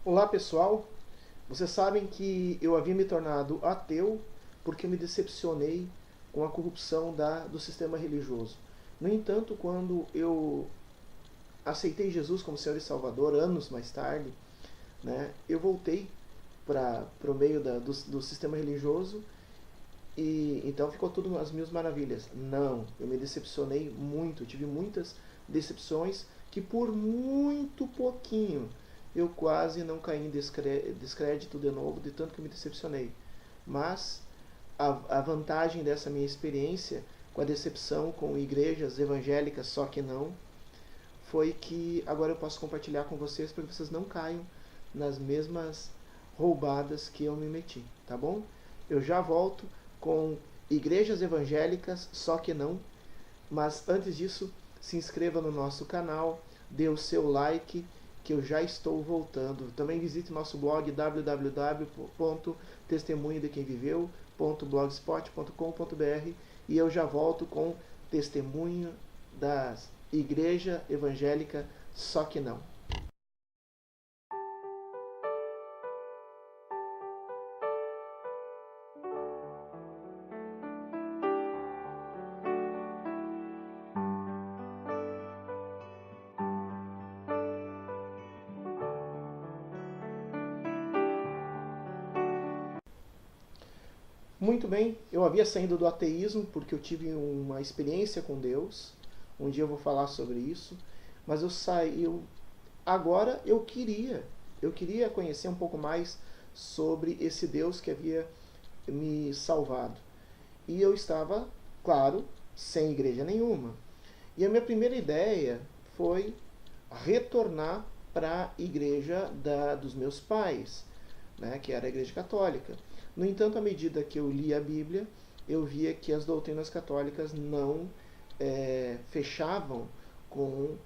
Olá pessoal, vocês sabem que eu havia me tornado ateu porque eu me decepcionei com a corrupção do sistema religioso. No entanto, quando eu aceitei Jesus como Senhor e Salvador, anos mais tarde, eu voltei para o meio do sistema religioso e então ficou tudo às mil maravilhas. Não, eu me decepcionei muito, tive muitas decepções que por muito pouquinho eu quase não caí em descrédito de novo, de tanto que eu me decepcionei. Mas a vantagem dessa minha experiência com a decepção com igrejas evangélicas, só que não, foi que agora eu posso compartilhar com vocês para que vocês não caiam nas mesmas roubadas que eu me meti, tá bom? Eu já volto com igrejas evangélicas, só que não, mas antes disso, se inscreva no nosso canal, dê o seu like, que eu já estou voltando. Também visite nosso blog www.testemunhodequemviveu.blogspot.com.br e eu já volto com testemunho das Igreja Evangélica, só que não. Muito bem, eu havia saído do ateísmo porque eu tive uma experiência com Deus. Um dia eu vou falar sobre isso, mas agora eu queria conhecer um pouco mais sobre esse Deus que havia me salvado. E eu estava, claro, sem igreja nenhuma. E a minha primeira ideia foi retornar para a igreja dos meus pais, que era a igreja católica. No entanto, à medida que eu lia a Bíblia, eu via que as doutrinas católicas não fechavam com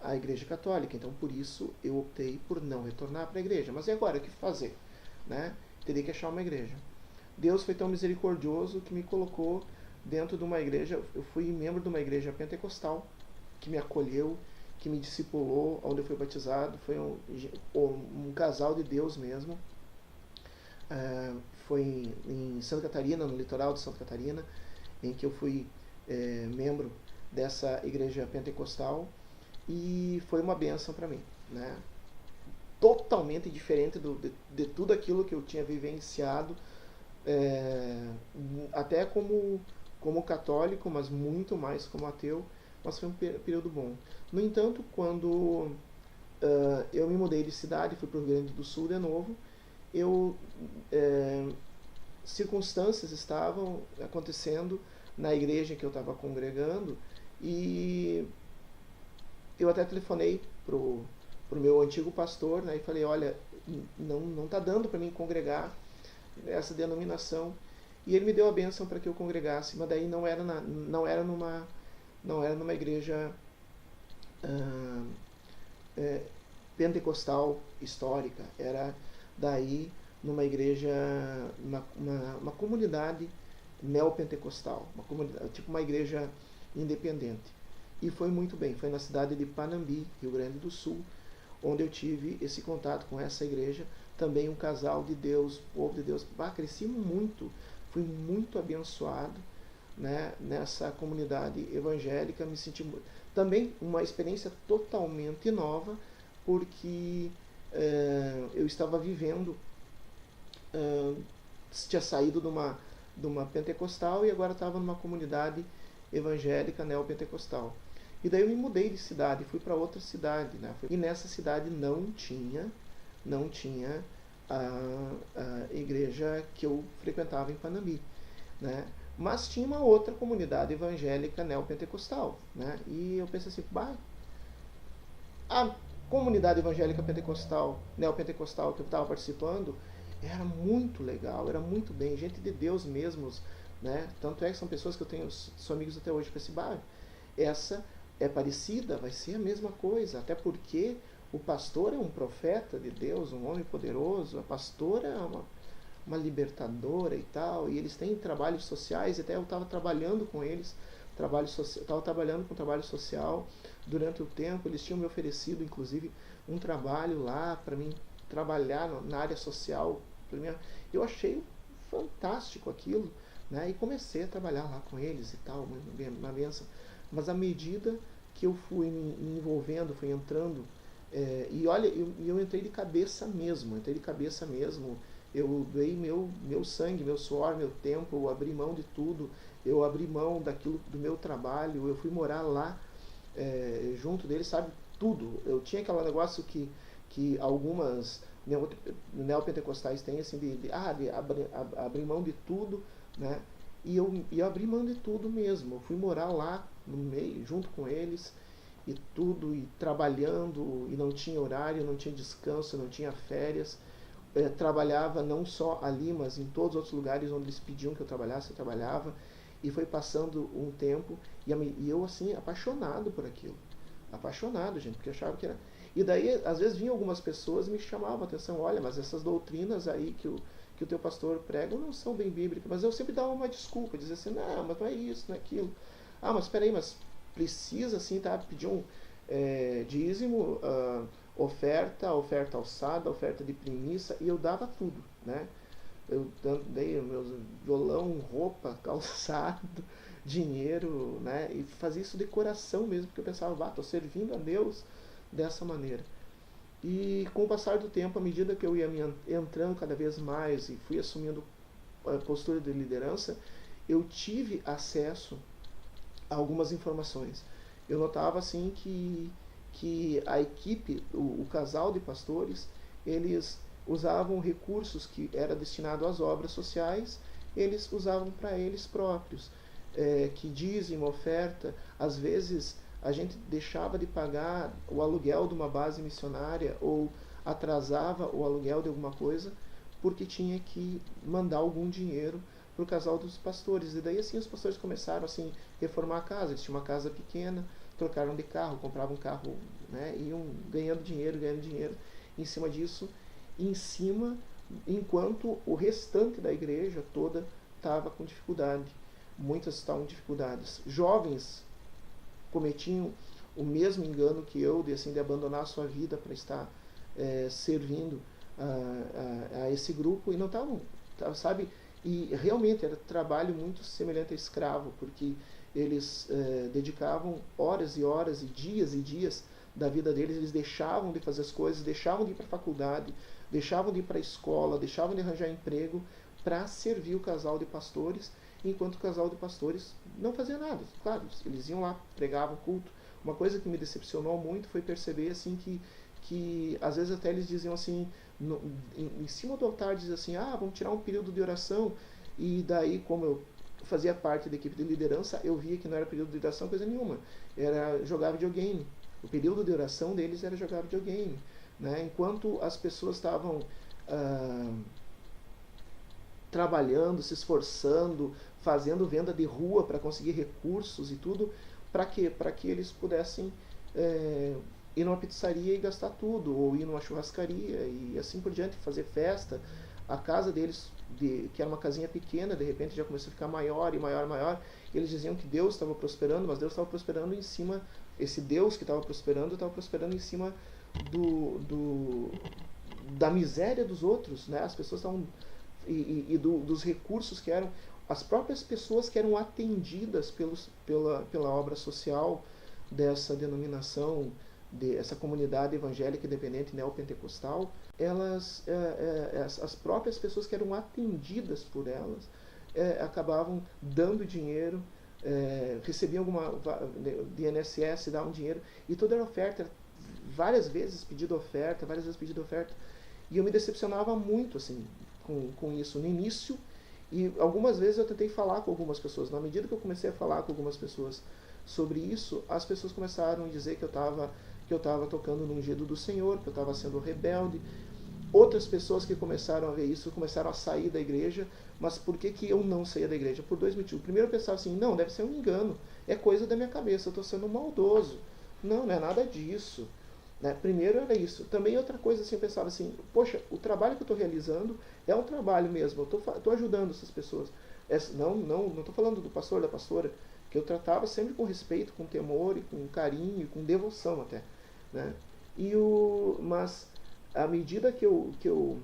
a igreja católica. Então, por isso, eu optei por não retornar para a igreja. Mas e agora, o que fazer? Teria que achar uma igreja. Deus foi tão misericordioso que me colocou dentro de uma igreja. Eu fui membro de uma igreja pentecostal que me acolheu, que me discipulou, onde eu fui batizado. Foi um casal de Deus mesmo. Foi em Santa Catarina, no litoral de Santa Catarina, em que eu fui membro dessa igreja pentecostal, e foi uma bênção para mim, totalmente diferente de tudo aquilo que eu tinha vivenciado, até como católico, mas muito mais como ateu. Mas foi um período bom. No entanto, quando eu me mudei de cidade, fui para o Rio Grande do Sul de novo, circunstâncias estavam acontecendo na igreja que eu estava congregando, e eu até telefonei pro meu antigo pastor, e falei: olha, não está dando para mim congregar essa denominação. E ele me deu a bênção para que eu congregasse, mas daí não era numa igreja pentecostal histórica, era daí numa igreja, uma comunidade neopentecostal, tipo uma igreja independente. E foi muito bem, foi na cidade de Panambi, Rio Grande do Sul, onde eu tive esse contato com essa igreja. Também um casal de Deus, povo de Deus. Cresci muito, fui muito abençoado, nessa comunidade evangélica. Me senti também uma experiência totalmente nova, porque eu estava vivendo, tinha saído de uma pentecostal e agora estava numa comunidade evangélica neopentecostal. E daí eu me mudei de cidade, fui para outra cidade, e nessa cidade não tinha a igreja que eu frequentava em Panambi, mas tinha uma outra comunidade evangélica neopentecostal, e eu pensei assim: a comunidade evangélica pentecostal, neopentecostal que eu estava participando, era muito legal, era muito bem, gente de Deus mesmos, tanto é que são pessoas que sou amigos até hoje. Eu pensei: essa é parecida, vai ser a mesma coisa, até porque o pastor é um profeta de Deus, um homem poderoso, a pastora é uma libertadora e tal, e eles têm trabalhos sociais. Até eu estava trabalhando com eles, estava trabalhando com trabalho social durante o tempo. Eles tinham me oferecido, inclusive, um trabalho lá para mim trabalhar na área social. Eu achei fantástico aquilo, né? E comecei a trabalhar lá com eles e tal, uma benção. Mas à medida que eu fui me envolvendo, fui entrando, e olha, eu entrei de cabeça mesmo, eu dei meu sangue, meu suor, meu tempo, eu abri mão de tudo, eu abri mão daquilo do meu trabalho, eu fui morar lá junto deles, sabe, tudo. Eu tinha aquele negócio que algumas neopentecostais têm, assim, de abrir mão de tudo, né? E eu abri mão de tudo mesmo. Eu fui morar lá no meio, junto com eles, e tudo, e trabalhando, e não tinha horário, não tinha descanso, não tinha férias. Trabalhava não só ali, mas em todos os outros lugares onde eles pediam que eu trabalhasse, eu trabalhava. E foi passando um tempo, e eu, assim, apaixonado por aquilo. Apaixonado, gente, porque eu achava que era... E daí, às vezes, vinham algumas pessoas e me chamavam a atenção, olha, mas essas doutrinas aí que o teu pastor prega não são bem bíblicas. Mas eu sempre dava uma desculpa, dizia assim, não, mas não é isso, não é aquilo. Ah, mas espera aí, mas precisa, assim, tá? Pedir um dízimo, oferta alçada, oferta de primícia, e eu dava tudo, né? Eu dei meus violão, roupa, calçado, dinheiro, né? E fazia isso de coração mesmo, porque eu pensava, estou servindo a Deus dessa maneira. E com o passar do tempo, à medida que eu ia me entrando cada vez mais e fui assumindo a postura de liderança, eu tive acesso a algumas informações. Eu notava, assim, que a equipe, o casal de pastores, eles usavam recursos que era destinado às obras sociais, eles usavam para eles próprios. Que dízimo, oferta, às vezes a gente deixava de pagar o aluguel de uma base missionária ou atrasava o aluguel de alguma coisa porque tinha que mandar algum dinheiro para o casal dos pastores. E daí, assim, os pastores começaram, assim, a reformar a casa. Eles tinham uma casa pequena, trocaram de carro, compravam um carro, né, iam ganhando dinheiro em cima disso, enquanto o restante da igreja toda estava com dificuldade. Muitas estavam em dificuldades. Jovens cometiam o mesmo engano que eu, de abandonar a sua vida para estar servindo a esse grupo, e não estavam, sabe? E realmente era trabalho muito semelhante a escravo, porque eles dedicavam horas e horas e dias da vida deles, eles deixavam de fazer as coisas, deixavam de ir para a faculdade, deixavam de ir para a escola, deixavam de arranjar emprego para servir o casal de pastores, enquanto o casal de pastores não fazia nada. Claro, eles iam lá, pregavam culto. Uma coisa que me decepcionou muito foi perceber, assim, que às vezes até eles diziam assim, em cima do altar, diziam assim, vamos tirar um período de oração, e daí, como eu fazia parte da equipe de liderança, eu via que não era período de oração coisa nenhuma, era jogar videogame. O período de oração deles era jogar videogame, né? Enquanto as pessoas estavam trabalhando, se esforçando, fazendo venda de rua para conseguir recursos e tudo, para quê? Para que eles pudessem ir numa pizzaria e gastar tudo, ou ir numa churrascaria e assim por diante, fazer festa. A casa deles, que era uma casinha pequena, de repente já começou a ficar maior e maior e maior. E eles diziam que Deus estava prosperando, mas Deus estava prosperando em cima, esse Deus que estava prosperando em cima da miséria dos outros, né? As pessoas estavam dos recursos que eram as próprias pessoas que eram atendidas pela obra social dessa denominação, dessa comunidade evangélica independente neopentecostal, as próprias pessoas que eram atendidas por elas acabavam dando dinheiro, recebiam alguma de INSS, davam dinheiro, e toda era oferta, várias vezes pedido oferta, e eu me decepcionava muito, assim, com isso no início. E algumas vezes eu tentei falar com algumas pessoas. Na medida que eu comecei a falar com algumas pessoas sobre isso, as pessoas começaram a dizer que eu estava tocando no ungido do Senhor, que eu estava sendo rebelde. Outras pessoas que começaram a ver isso, começaram a sair da igreja. Mas por que eu não saía da igreja? Por dois motivos. Primeiro eu pensava assim, não, deve ser um engano, é coisa da minha cabeça, eu estou sendo maldoso. Não é nada disso. Né? Primeiro era isso. Também outra coisa, assim, eu pensava assim, poxa, o trabalho que eu estou realizando é um trabalho mesmo, eu estou ajudando essas pessoas. Não estou falando do pastor, da pastora, que eu tratava sempre com respeito, com temor, e com carinho, com devoção até. Né? Mas à medida que eu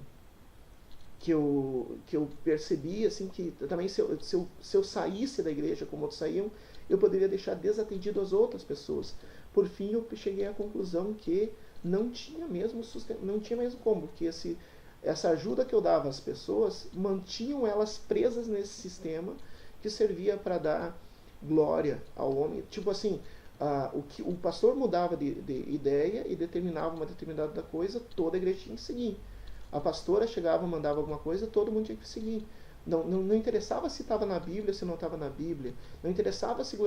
percebi assim que também se eu saísse da igreja como outros saíam, eu poderia deixar desatendido as outras pessoas. Por fim, eu cheguei à conclusão que não tinha mesmo não tinha mesmo como, porque essa ajuda que eu dava às pessoas mantinham elas presas nesse sistema que servia para dar glória ao homem. Tipo assim, o pastor mudava de ideia e determinava uma determinada coisa, toda a igreja tinha que seguir. A pastora chegava, mandava alguma coisa, todo mundo tinha que seguir. Não interessava se estava na Bíblia, se não estava na Bíblia. Não interessava se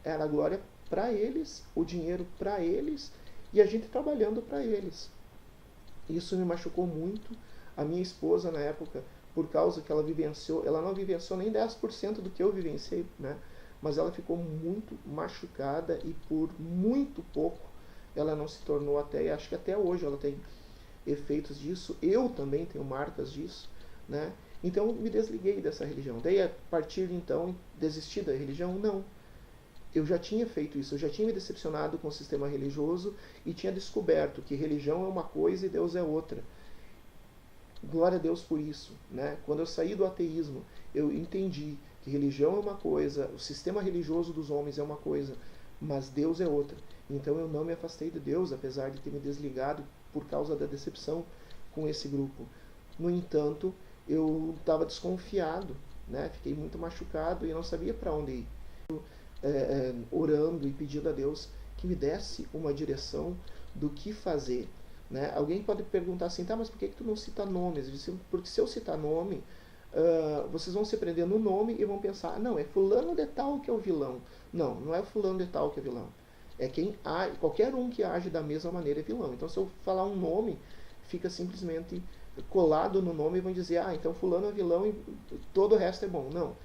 era a glória para eles, o dinheiro para eles e a gente trabalhando para eles. Isso me machucou muito. A minha esposa, na época, por causa que ela vivenciou, ela não vivenciou nem 10% do que eu vivenciei, né? Mas ela ficou muito machucada e por muito pouco ela não se tornou e acho que até hoje ela tem efeitos disso. Eu também tenho marcas disso, né? Então eu me desliguei dessa religião. Daí a partir de então, desistir da religião? Não. Eu já tinha feito isso, eu já tinha me decepcionado com o sistema religioso e tinha descoberto que religião é uma coisa e Deus é outra. Glória a Deus por isso, né? Quando eu saí do ateísmo, eu entendi que religião é uma coisa, o sistema religioso dos homens é uma coisa, mas Deus é outra. Então eu não me afastei de Deus, apesar de ter me desligado por causa da decepção com esse grupo. No entanto, eu estava desconfiado, né? Fiquei muito machucado e não sabia para onde ir. Orando e pedindo a Deus que me desse uma direção do que fazer. Né? Alguém pode perguntar assim, tá, mas por que tu não cita nomes? Porque se eu citar nome, vocês vão se prender no nome e vão pensar, não, é fulano de tal que é o vilão. Não, não é fulano de tal que é vilão. É qualquer um que age da mesma maneira é vilão. Então se eu falar um nome, fica simplesmente colado no nome e vão dizer, então fulano é vilão e todo o resto é bom. Não.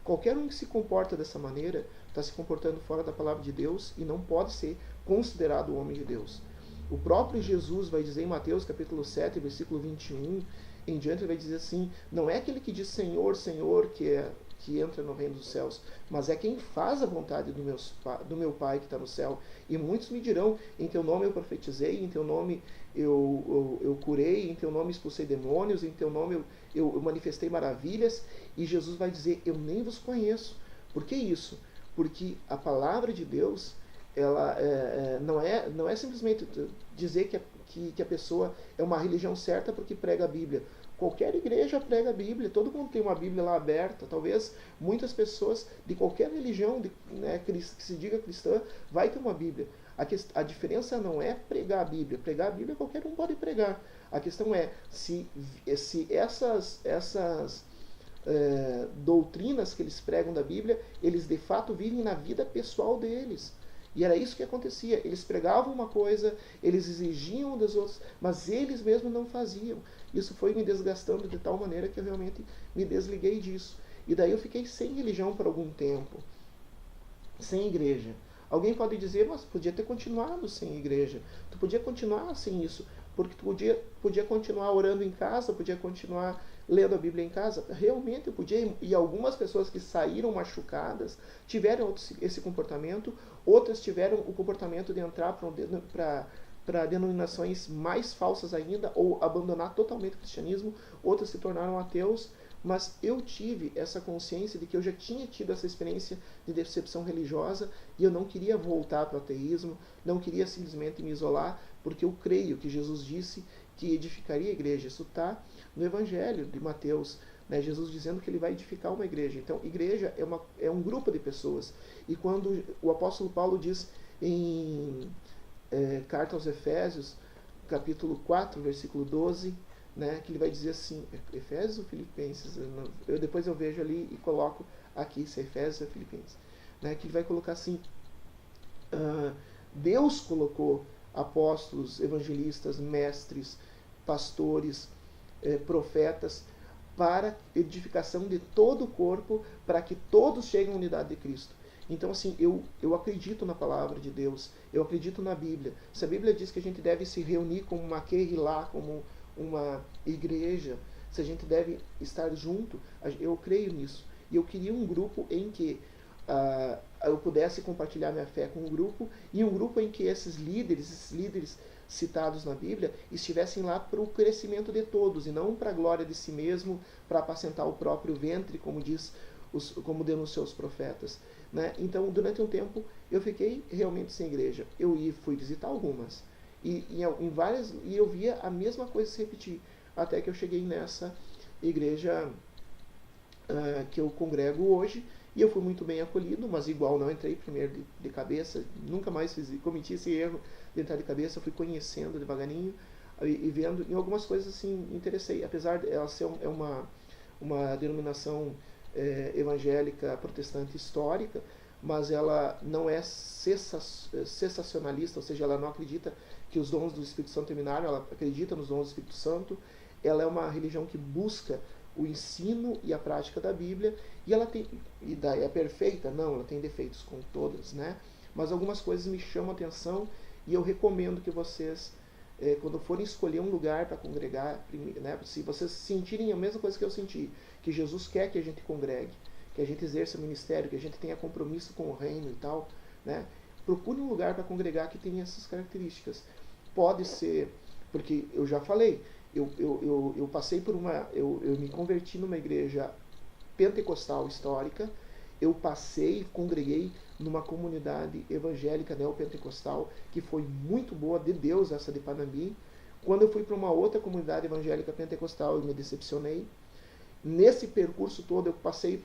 Qualquer um que se comporta dessa maneira está se comportando fora da palavra de Deus e não pode ser considerado homem de Deus. O próprio Jesus vai dizer em Mateus capítulo 7, versículo 21 em diante, ele vai dizer assim, não é aquele que diz Senhor, Senhor que entra no reino dos céus, mas é quem faz a vontade do meu Pai que está no céu. E muitos me dirão, em teu nome eu profetizei, em teu nome eu curei, em teu nome expulsei demônios, em teu nome eu manifestei maravilhas. E Jesus vai dizer, eu nem vos conheço. Por que isso? Porque a palavra de Deus, ela não é simplesmente dizer que a pessoa é uma religião certa porque prega a Bíblia. Qualquer igreja prega a Bíblia, todo mundo tem uma Bíblia lá aberta. Talvez muitas pessoas de qualquer religião que se diga cristã vai ter uma Bíblia. A diferença não é pregar a Bíblia. Pregar a Bíblia qualquer um pode pregar. A questão é se essas doutrinas que eles pregam da Bíblia, eles de fato vivem na vida pessoal deles. E era isso que acontecia. Eles pregavam uma coisa, eles exigiam das outras, mas eles mesmos não faziam. Isso foi me desgastando de tal maneira que eu realmente me desliguei disso. E daí eu fiquei sem religião por algum tempo, sem igreja. Alguém pode dizer, mas podia ter continuado sem igreja. Tu podia continuar sem isso, porque tu podia continuar orando em casa, podia continuar lendo a Bíblia em casa. Realmente eu podia, e algumas pessoas que saíram machucadas tiveram esse comportamento, outras tiveram o comportamento de entrar para denominações mais falsas ainda, ou abandonar totalmente o cristianismo, outras se tornaram ateus. Mas eu tive essa consciência de que eu já tinha tido essa experiência de decepção religiosa e eu não queria voltar para o ateísmo, não queria simplesmente me isolar, porque eu creio que Jesus disse que edificaria a igreja. Isso está no Evangelho de Mateus, né? Jesus dizendo que ele vai edificar uma igreja. Então, igreja é um grupo de pessoas. E quando o apóstolo Paulo diz em carta aos Efésios, capítulo 4, versículo 12, né, que ele vai dizer assim, Efésios ou Filipenses? Depois eu vejo ali e coloco aqui se é Efésios ou Filipenses. Né, que ele vai colocar assim, Deus colocou apóstolos, evangelistas, mestres, pastores, profetas, para edificação de todo o corpo, para que todos cheguem à unidade de Cristo. Então, assim, eu acredito na palavra de Deus, eu acredito na Bíblia. Se a Bíblia diz que a gente deve se reunir como uma querrilá, como uma igreja, se a gente deve estar junto, eu creio nisso. E eu queria um grupo em que eu pudesse compartilhar minha fé com um grupo, e um grupo em que esses líderes citados na Bíblia estivessem lá para o crescimento de todos e não para a glória de si mesmo, para apacentar o próprio ventre, como denunciou os profetas. Né? Então, durante um tempo, eu fiquei realmente sem igreja. Eu fui visitar algumas. Em várias, e eu via a mesma coisa se repetir. Até que eu cheguei nessa igreja que eu congrego hoje. E eu fui muito bem acolhido, mas igual não entrei primeiro de cabeça. Nunca mais cometi esse erro de entrar de cabeça. Fui conhecendo devagarinho e vendo. Em algumas coisas assim, interessei. Apesar de ela ser uma denominação evangélica protestante histórica, mas ela não é cessacionalista, ou seja, ela não acredita que os dons do Espírito Santo terminaram, ela acredita nos dons do Espírito Santo. Ela é uma religião que busca o ensino e a prática da Bíblia, e ela tem, e daí é perfeita? Não, ela tem defeitos, como todas, né? Mas algumas coisas me chamam a atenção, e eu recomendo que vocês, quando forem escolher um lugar para congregar, né, se vocês sentirem a mesma coisa que eu senti, que Jesus quer que a gente congregue, que a gente exerça o ministério, que a gente tenha compromisso com o reino e tal, né? Procure um lugar para congregar que tenha essas características. Pode ser, porque eu já falei, eu passei por eu me converti numa igreja pentecostal histórica, eu congreguei numa comunidade evangélica neopentecostal, que foi muito boa, de Deus, essa de Panambi. Quando eu fui para uma outra comunidade evangélica pentecostal, eu me decepcionei. Nesse percurso todo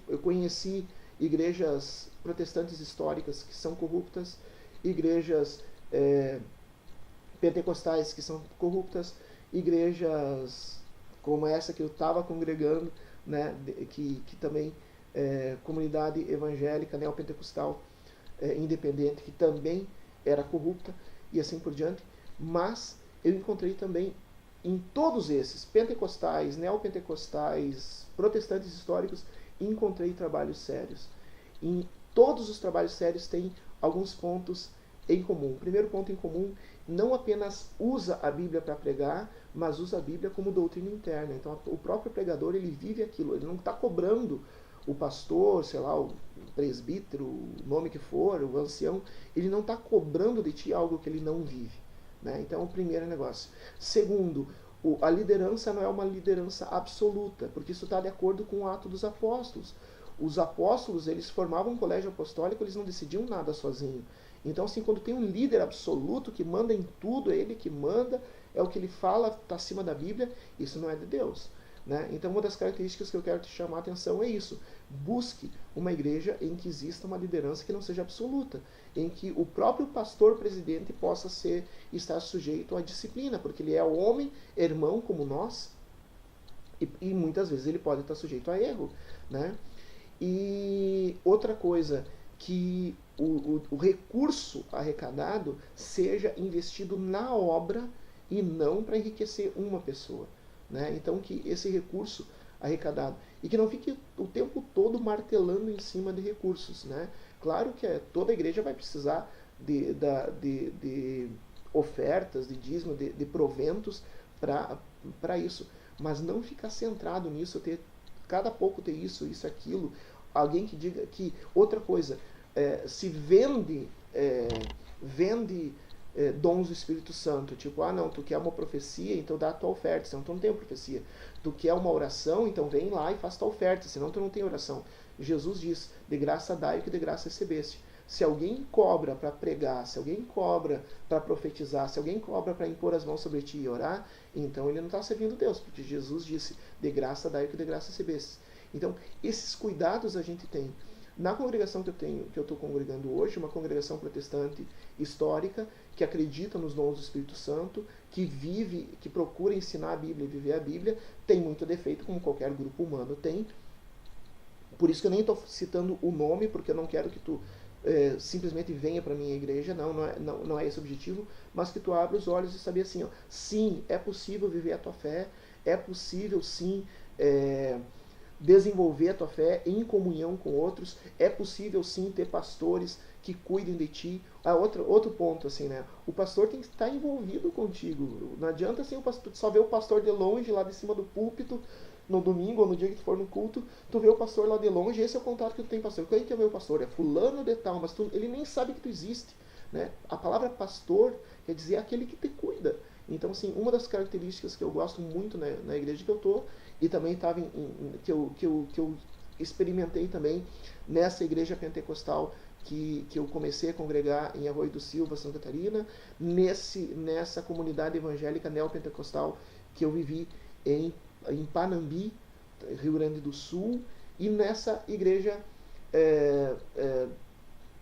eu conheci igrejas protestantes históricas que são corruptas, igrejas pentecostais que são corruptas, igrejas como essa que eu estava congregando, né, que também comunidade evangélica neopentecostal independente, que também era corrupta, e assim por diante. Mas eu encontrei também em todos esses, pentecostais, neopentecostais, protestantes históricos, encontrei trabalhos sérios. Em todos os trabalhos sérios tem alguns pontos em comum. O primeiro ponto em comum, não apenas usa a Bíblia para pregar, mas usa a Bíblia como doutrina interna. Então o próprio pregador, ele vive aquilo, ele não está cobrando o pastor, sei lá, o presbítero, o nome que for, o ancião, ele não está cobrando de ti algo que ele não vive. Né? Então, o primeiro negócio. Segundo, a liderança não é uma liderança absoluta, porque isso está de acordo com o ato dos apóstolos. Os apóstolos, eles formavam um colégio apostólico, eles não decidiam nada sozinhos. Então, assim, quando tem um líder absoluto que manda em tudo, é ele que manda, é o que ele fala, está acima da Bíblia, isso não é de Deus. Né? Então, uma das características que eu quero te chamar a atenção é isso. Busque uma igreja em que exista uma liderança que não seja absoluta, em que o próprio pastor presidente possa estar sujeito à disciplina, porque ele é homem, irmão como nós, e muitas vezes ele pode estar sujeito a erro. Né? E outra coisa, que o recurso arrecadado seja investido na obra e não para enriquecer uma pessoa. Né? Então, que esse recurso arrecadado, e que não fique o tempo todo martelando em cima de recursos. Né? Claro que toda igreja vai precisar de ofertas, de dízimo, de proventos para isso, mas não ficar centrado nisso, cada pouco ter isso, aquilo. Alguém que diga que, outra coisa, se vende dons do Espírito Santo, tipo, não, tu quer uma profecia, então dá a tua oferta, senão tu não tem uma profecia. Tu quer uma oração, então vem lá e faz tua oferta, senão tu não tem oração. Jesus diz, de graça dai o que de graça recebeste. Se alguém cobra para pregar, se alguém cobra para profetizar, se alguém cobra para impor as mãos sobre ti e orar, então ele não está servindo Deus, porque Jesus disse, de graça dai o que de graça recebeste. Então, esses cuidados a gente tem. Na congregação que eu estou congregando hoje, uma congregação protestante histórica, que acredita nos dons do Espírito Santo, que procura ensinar a Bíblia e viver a Bíblia, tem muito defeito, como qualquer grupo humano tem. Por isso que eu nem estou citando o nome, porque eu não quero que tu simplesmente venha para a minha igreja, não é esse o objetivo, mas que tu abra os olhos e saber assim, sim, é possível viver a tua fé, é possível sim desenvolver a tua fé em comunhão com outros, é possível sim ter pastores que cuidem de ti. Outro ponto, assim, né? O pastor tem que estar envolvido contigo. Não adianta assim, só ver o pastor de longe, lá de cima do púlpito, no domingo ou no dia que tu for no culto, tu vê o pastor lá de longe, esse é o contato que tu tem, pastor. Quem que é o meu pastor? É fulano de tal, mas ele nem sabe que tu existe. né? A palavra pastor quer dizer aquele que te cuida. Então, assim, uma das características que eu gosto muito, né, na igreja que eu tô, e também estava que eu experimentei também nessa igreja pentecostal que eu comecei a congregar em Arroio do Silva, Santa Catarina, nessa comunidade evangélica neopentecostal que eu vivi em Panambi, Rio Grande do Sul, e nessa igreja é, é,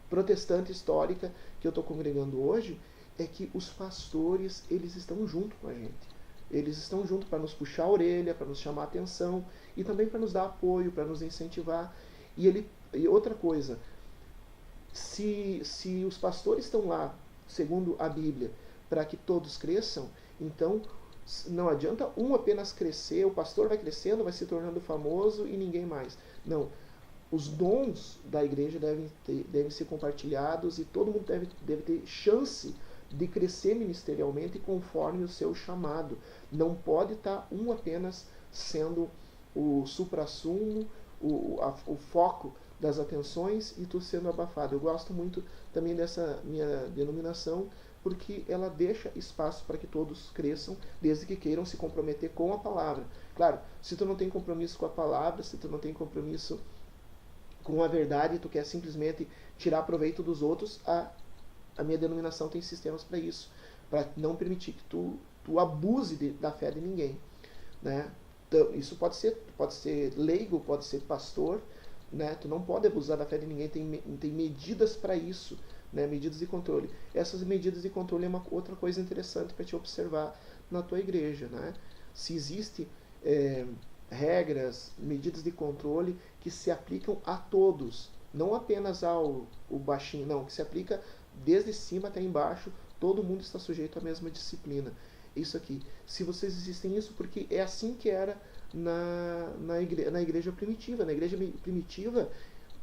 protestante histórica que eu estou congregando hoje, é que os pastores, eles estão junto com a gente. Eles estão junto para nos puxar a orelha, para nos chamar a atenção e também para nos dar apoio, para nos incentivar. E outra coisa, se os pastores estão lá, segundo a Bíblia, para que todos cresçam, então não adianta um apenas crescer, o pastor vai crescendo, vai se tornando famoso e ninguém mais. Não, os dons da igreja devem ser compartilhados e todo mundo deve ter chance de crescer ministerialmente conforme o seu chamado. Não pode estar um apenas sendo o suprassumo, o foco das atenções e tu sendo abafado. Eu gosto muito também dessa minha denominação porque ela deixa espaço para que todos cresçam, desde que queiram se comprometer com a palavra. Claro, se tu não tem compromisso com a palavra, se tu não tem compromisso com a verdade e tu quer simplesmente tirar proveito dos outros, a minha denominação tem sistemas para isso, para não permitir que tu abuse da fé de ninguém, né? Então, isso pode ser leigo, pode ser pastor, né? Tu não pode abusar da fé de ninguém, tem medidas para isso, né? Medidas de controle. Essas medidas de controle é uma outra coisa interessante para te observar na tua igreja, né? Se existe regras, medidas de controle que se aplicam a todos, não apenas ao baixinho, não, que se aplica desde cima até embaixo, todo mundo está sujeito à mesma disciplina. Isso aqui, se vocês existem isso, porque é assim que era na igreja primitiva. Na igreja primitiva,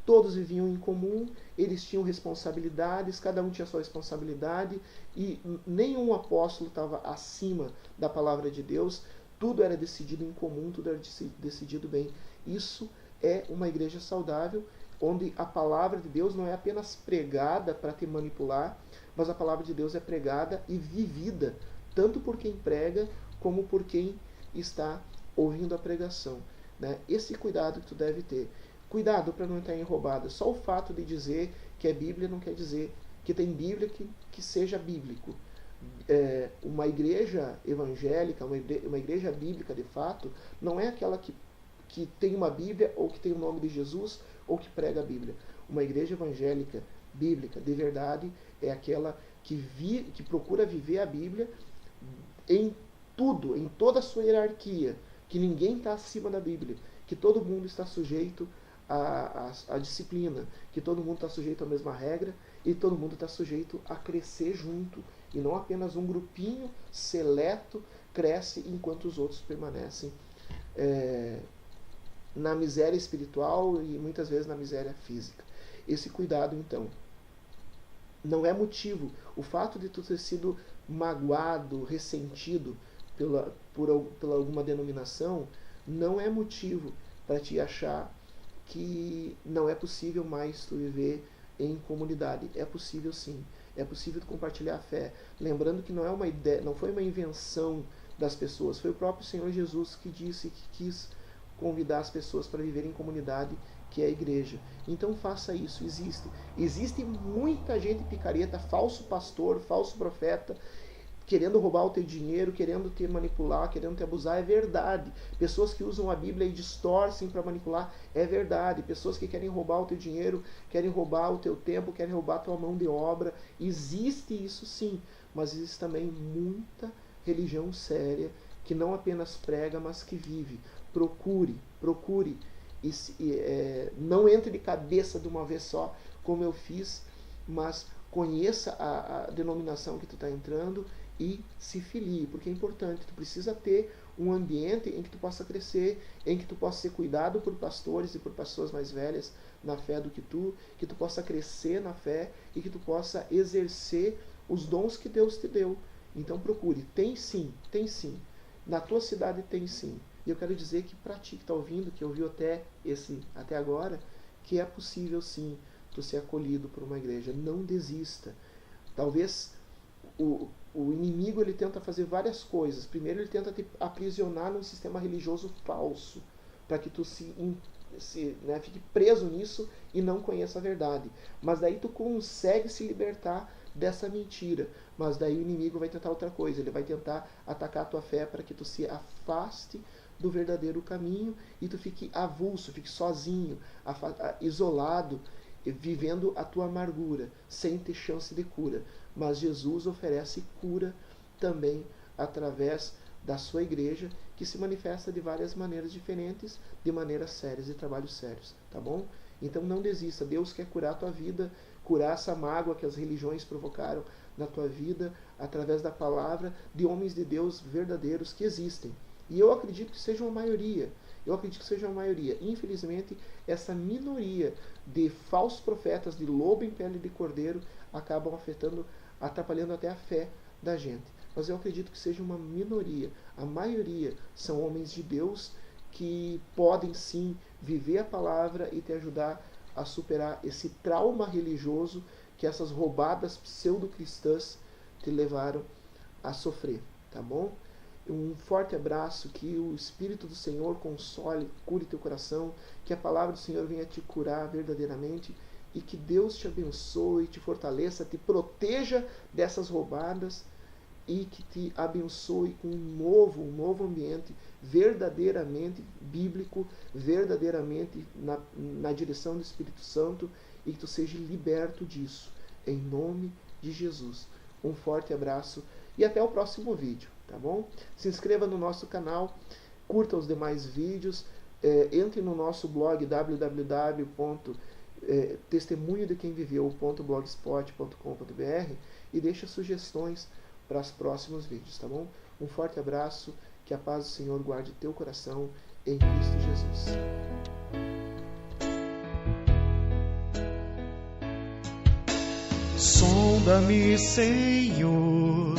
todos viviam em comum, eles tinham responsabilidades, cada um tinha sua responsabilidade, e nenhum apóstolo estava acima da palavra de Deus, tudo era decidido em comum, tudo era decidido bem. Isso é uma igreja saudável, onde a palavra de Deus não é apenas pregada para te manipular, mas a palavra de Deus é pregada e vivida, tanto por quem prega, como por quem está ouvindo a pregação, né? Esse cuidado que tu deve ter. Cuidado para não entrar em roubada. Só o fato de dizer que é Bíblia não quer dizer que tem Bíblia que seja bíblico. Uma igreja evangélica, uma igreja bíblica de fato, não é aquela que tem uma Bíblia ou que tem o nome de Jesus ou que prega a Bíblia. Uma igreja evangélica, bíblica, de verdade, é aquela que procura viver a Bíblia em tudo, em toda a sua hierarquia, que ninguém está acima da Bíblia, que todo mundo está sujeito à disciplina, que todo mundo está sujeito à mesma regra e todo mundo está sujeito a crescer junto, e não apenas um grupinho seleto cresce enquanto os outros permanecem na miséria espiritual e muitas vezes na miséria física. Esse cuidado, então, não é motivo. O fato de tu ter sido magoado, ressentido por alguma denominação, não é motivo para te achar que não é possível mais tu viver em comunidade. É possível sim. É possível tu compartilhar a fé. Lembrando que não é uma ideia, não foi uma invenção das pessoas. Foi o próprio Senhor Jesus que disse que quis convidar as pessoas para viver em comunidade, que é a igreja. Então faça isso. Existe muita gente picareta, falso pastor, falso profeta, querendo roubar o teu dinheiro, querendo te manipular, querendo te abusar. É verdade. Pessoas que usam a Bíblia e distorcem para manipular. É verdade. Pessoas que querem roubar o teu dinheiro, querem roubar o teu tempo, querem roubar a tua mão de obra. Existe isso sim, mas existe também muita religião séria que não apenas prega, mas que vive. Procure. Não entre de cabeça de uma vez só, como eu fiz, mas conheça a denominação que tu está entrando e se filie, porque é importante. Tu precisa ter um ambiente em que tu possa crescer, em que tu possa ser cuidado por pastores e por pessoas mais velhas na fé do que tu possa crescer na fé e que tu possa exercer os dons que Deus te deu. Então procure. Tem sim. Na tua cidade tem sim. E eu quero dizer que para ti que está ouvindo, que ouviu até agora, que é possível sim tu ser acolhido por uma igreja. Não desista. Talvez o inimigo ele tenta fazer várias coisas. Primeiro ele tenta te aprisionar num sistema religioso falso, para que tu fique preso nisso e não conheça a verdade. Mas daí tu consegue se libertar dessa mentira. Mas daí o inimigo vai tentar outra coisa. Ele vai tentar atacar a tua fé para que tu se afaste do verdadeiro caminho e tu fique avulso, fique sozinho, isolado, vivendo a tua amargura, sem ter chance de cura. Mas Jesus oferece cura também através da sua igreja, que se manifesta de várias maneiras diferentes, de maneiras sérias e trabalhos sérios, tá bom? Então não desista, Deus quer curar a tua vida, curar essa mágoa que as religiões provocaram na tua vida, através da palavra de homens de Deus verdadeiros que existem. E eu acredito que seja uma maioria. Infelizmente, essa minoria de falsos profetas, de lobo em pele de cordeiro, acabam atrapalhando até a fé da gente. Mas eu acredito que seja uma minoria. A maioria são homens de Deus que podem sim viver a palavra e te ajudar a superar esse trauma religioso que essas roubadas pseudo-cristãs te levaram a sofrer, tá bom? Um forte abraço, que o Espírito do Senhor console, cure teu coração, que a palavra do Senhor venha te curar verdadeiramente e que Deus te abençoe, te fortaleça, te proteja dessas roubadas e que te abençoe com um novo ambiente verdadeiramente bíblico, verdadeiramente na direção do Espírito Santo, e que tu seja liberto disso, em nome de Jesus. Um forte abraço e até o próximo vídeo, tá bom? Se inscreva no nosso canal, curta os demais vídeos, entre no nosso blog www.testemunhodequemviveu.blogspot.com.br e deixa sugestões para os próximos vídeos, tá bom? Um forte abraço, que a paz do Senhor guarde teu coração em Cristo Jesus. Sonda-me, Senhor.